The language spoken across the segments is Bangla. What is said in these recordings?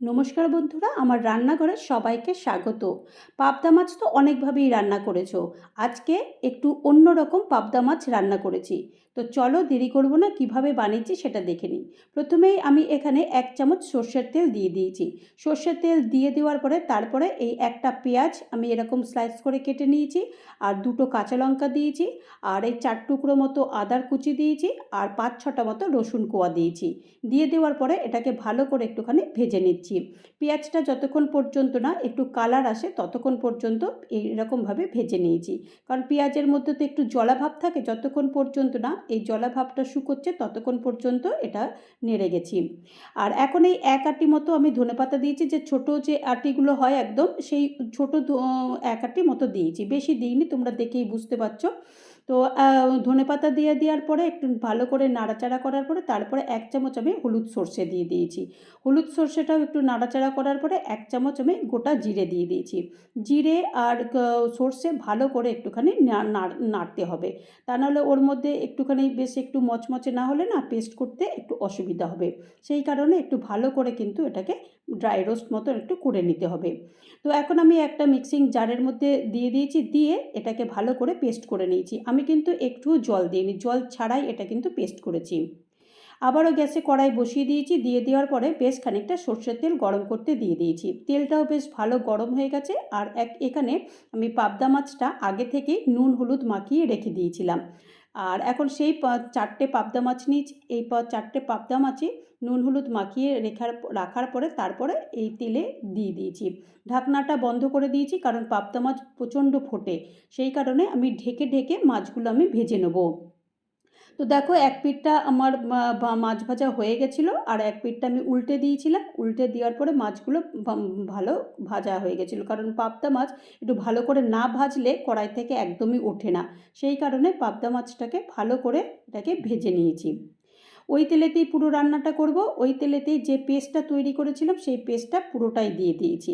নমস্কার বন্ধুরা, আমার রান্নাঘরে সবাইকে স্বাগত। পাবদা মাছ তো অনেকভাবেই রান্না করেছো। আজকে একটু অন্যরকম পাবদা মাছ রান্না করেছি। তো চলো দেরি করব না, কিভাবে বানিয়েছি সেটা দেখে নিই। প্রথমেই আমি এখানে 1 চামচ সর্ষের তেল দিয়ে দিয়েছি। সর্ষের তেল দিয়ে দেওয়ার পরে তারপরে এই একটা পেঁয়াজ আমি এরকম স্লাইস করে কেটে নিয়েছি, আর 2টো কাঁচা লঙ্কা দিয়েছি, আর এই 4 টুকরো মতো আদার কুচি দিয়েছি, আর 5-6টা মতো রসুন কোয়া দিয়েছি। দিয়ে দেওয়ার পরে এটাকে ভালো করে একটুখানি ভেজে নিচ্ছি। পেঁয়াজটা যতক্ষণ পর্যন্ত না একটু কালার আসে ততক্ষণ পর্যন্ত এইরকমভাবে ভেজে নিয়েছি। কারণ পেঁয়াজের মধ্যে তো একটু জলা ভাব থাকে, যতক্ষণ পর্যন্ত না এই জলা ভাবটা শুকোচ্ছে ততক্ষণ পর্যন্ত এটা নেড়ে গেছি। আর এখন এই 1 আঁটি মতো আমি ধনেপাতা দিয়েছি, যে ছোট যে আঁটিগুলো হয় একদম সেই ছোট 1 আঁটি মতো দিয়েছি, বেশি দিইনি, তোমরা দেখেই বুঝতে পারছো। তো ধনেপাতা দিয়ে দেওয়ার পরে একটু ভালো করে নাড়াচাড়া করার পরে তারপরে 1 চামচ আমি হলুদ সর্ষে দিয়ে দিয়েছি। হলুদ সর্ষেটাও একটু নাড়াচাড়া করার পরে 1 চামচ আমি গোটা জিরে দিয়ে দিয়েছি। জিরে আর সর্ষে ভালো করে একটুখানি নাড়তে হবে, তা নাহলে ওর মধ্যে একটুখানি বেশ একটু মচমচে না হলে না পেস্ট করতে একটু অসুবিধা হবে। সেই কারণে একটু ভালো করে কিন্তু এটাকে ড্রাই রোস্ট মতো একটু করে নিতে হবে। তো এখন আমি একটা মিক্সিং জারের মধ্যে দিয়ে দিয়েছি, দিয়ে এটাকে ভালো করে পেস্ট করে নিয়েছি। আমি কিন্তু একটুও জল দিইনি, জল ছাড়াই এটা কিন্তু পেস্ট করেছি। আবারও গ্যাসে কড়াই বসিয়ে দিয়েছি, দিয়ে দেওয়ার পরে বেশ খানিকটা সর্ষের তেল গরম করতে দিয়ে দিয়েছি। তেলটাও বেশ ভালো গরম হয়ে গেছে, আর এখানে আমি পাবদা মাছটা আগে থেকেই নুন হলুদ মাখিয়ে রেখে দিয়েছিলাম। আর এখন সেই 4টে পাবদা মাছ নিয়েছি, এই 4টে পাবদা মাছই নুন হলুদ মাখিয়ে রাখার পরে তারপরে এই তেলে দিয়ে দিয়েছি। ঢাকনাটা বন্ধ করে দিয়েছি, কারণ পাবদা মাছ প্রচণ্ড ফোটে, সেই কারণে আমি ঢেকে ঢেকে মাছগুলো আমি ভেজে নেবো। তো দেখো, এক পিঠটা আমার মাছ ভাজা হয়ে গেছিলো, আর এক পিঠটা আমি উল্টে দিয়েছিলাম। উল্টে দেওয়ার পরে মাছগুলো ভালো ভাজা হয়ে গেছিলো, কারণ পাবদা মাছ একটু ভালো করে না ভাজলে কড়াই থেকে একদমই ওঠে না। সেই কারণে পাবদা মাছটাকে ভালো করে এটাকে ভেজে নিয়েছি। ওই তেলেতেই পুরো রান্নাটা করব। ওই তেলেতেই যে পেস্টটা তৈরি করেছিলাম সেই পেস্টটা পুরোটাই দিয়ে দিয়েছি।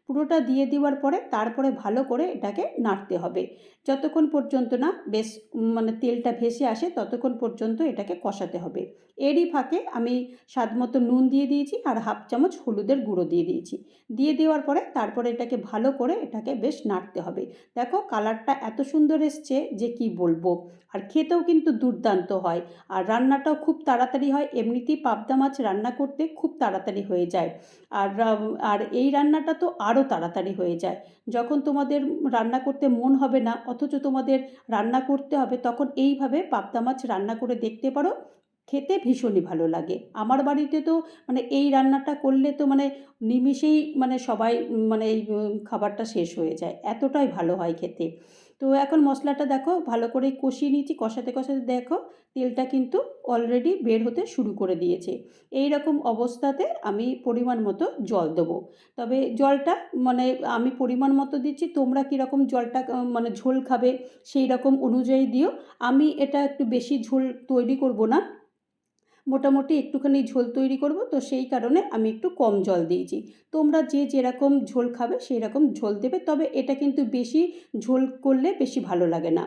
পুরোটা দিয়ে দেওয়ার পরে তারপরে ভালো করে এটাকে নাড়তে হবে, যতক্ষণ পর্যন্ত না বেশ মানে তেলটা ভেসে আসে ততক্ষণ পর্যন্ত এটাকে কষাতে হবে। এরই ফাঁকে আমি স্বাদ মতো নুন দিয়ে দিয়েছি, আর 1/2 চামচ হলুদের গুঁড়ো দিয়ে দিয়েছি। দিয়ে দেওয়ার পরে তারপরে এটাকে ভালো করে এটাকে বেশ নাড়তে হবে। দেখো কালারটা এত সুন্দর এসছে যে কি বলবো, আর খেতেও কিন্তু দুর্দান্ত হয়। আর রান্নাটাও খুব তাড়াতাড়ি হয়, এমনিতেই পাবদা মাছ রান্না করতে খুব তাড়াতাড়ি হয়ে যায়। আর আর এই রান্নাটা তো আরও তাড়াতাড়ি হয়ে যায়। যখন তোমাদের রান্না করতে মন হবে না অথচ তোমাদের রান্না করতে হবে, তখন এইভাবে পাবদা মাছ রান্না করে দেখতে পারো, খেতে ভীষণই ভালো লাগে। আমার বাড়িতে তো মানে এই রান্নাটা করলে তো মানে নিমিষেই মানে সবাই মানে এই খাবারটা শেষ হয়ে যায়, এতটাই ভালো হয় খেতে। তো এখন মশলাটা দেখো ভালো করে কষিয়ে নিয়েছি, কষাতে কষাতে দেখো তেলটা কিন্তু অলরেডি বের হতে শুরু করে দিয়েছে। এই রকম অবস্থাতে আমি পরিমাণ মতো জল দেবো। তবে জলটা মানে আমি পরিমাণ মতো দিচ্ছি, তোমরা কীরকম জলটা মানে ঝোল খাবে সেই রকম অনুযায়ী দিও। আমি এটা একটু বেশি ঝোল তৈরি করব না, মোটামুটি একটুখানি ঝোল তৈরি করব, তো সেই কারণে আমি একটু কম জল দিয়েছি। তোমরা যে যেরকম ঝোল খাবে সেই রকম ঝোল দেবে, তবে এটা কিন্তু বেশি ঝোল করলে বেশি ভালো লাগে না।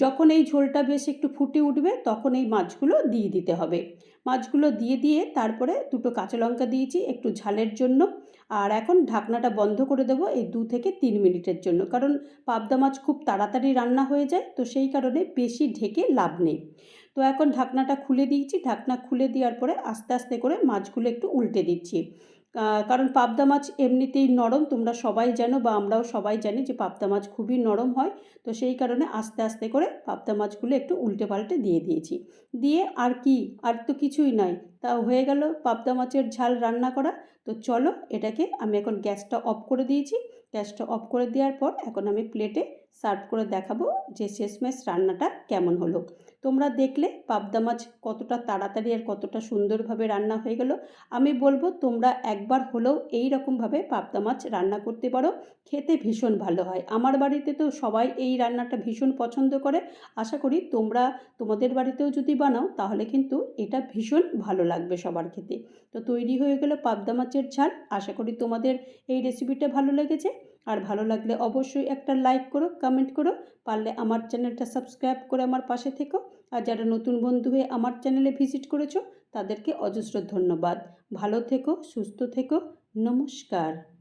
যখন এই ঝোলটা বেশ একটু ফুটে উঠবে তখন এই মাছগুলো দিয়ে দিতে হবে। মাছগুলো দিয়ে তারপরে 2টো কাঁচা লঙ্কা দিয়েছি একটু ঝালের জন্য। আর এখন ঢাকনাটা বন্ধ করে দেবো এই 2 থেকে 3 মিনিটের জন্য, কারণ পাবদা মাছ খুব তাড়াতাড়ি রান্না হয়ে যায়, তো সেই কারণে বেশি ঢেকে লাভ নেই। তো এখন ঢাকনাটা খুলে দিয়েছি, ঢাকনা খুলে দেওয়ার পরে আস্তে আস্তে করে মাছগুলো একটু উল্টে দিচ্ছি। কারণ পাবদা মাছ এমনিতেই নরম, তোমরা সবাই জানো বা আমরাও সবাই জানি যে পাবদা মাছ খুবই নরম হয়। তো সেই কারণে আস্তে আস্তে করে পাবদা মাছগুলো একটু উল্টে পাল্টে দিয়ে দিয়েছি। দিয়ে আর কি, আর তো কিছুই নাই, তা হয়ে গেল পাবদা মাছের ঝাল রান্না করা। তো চলো এটাকে আমি এখন গ্যাসটা অফ করে দিয়েছি। গ্যাসটা অফ করে দেওয়ার পর এখন আমি প্লেটে সার্ভ করে দেখাবো যে শেষমেশ রান্নাটা কেমন হলো। তোমরা দেখলে পাবদা মাছ কতটা তাড়াতাড়ি আর কতটা সুন্দরভাবে রান্না হয়ে গেল। আমি বলবো তোমরা একবার হলেও এই রকমভাবে পাবদা মাছ রান্না করতে পারো, খেতে ভীষণ ভালো হয়। আমার বাড়িতে তো সবাই এই রান্নাটা ভীষণ পছন্দ করে। আশা করি তোমরা তোমাদের বাড়িতেও যদি বানাও তাহলে কিন্তু এটা ভীষণ ভালো লাগবে সবার খেতে। তো তৈরি হয়ে গেল পাবদা মাছের ঝাল। আশা করি তোমাদের এই রেসিপিটা ভালো লেগেছে। আর ভালো লাগলে অবশ্যই একটা লাইক করো, কমেন্ট করো, পারলে আমার চ্যানেলটা সাবস্ক্রাইব করে আমার পাশে থেকো। আর যারা নতুন বন্ধু হয়ে আমার চ্যানেলে ভিজিট করেছো তাদেরকে অজস্র ধন্যবাদ। ভালো থেকো, সুস্থ থেকো। নমস্কার।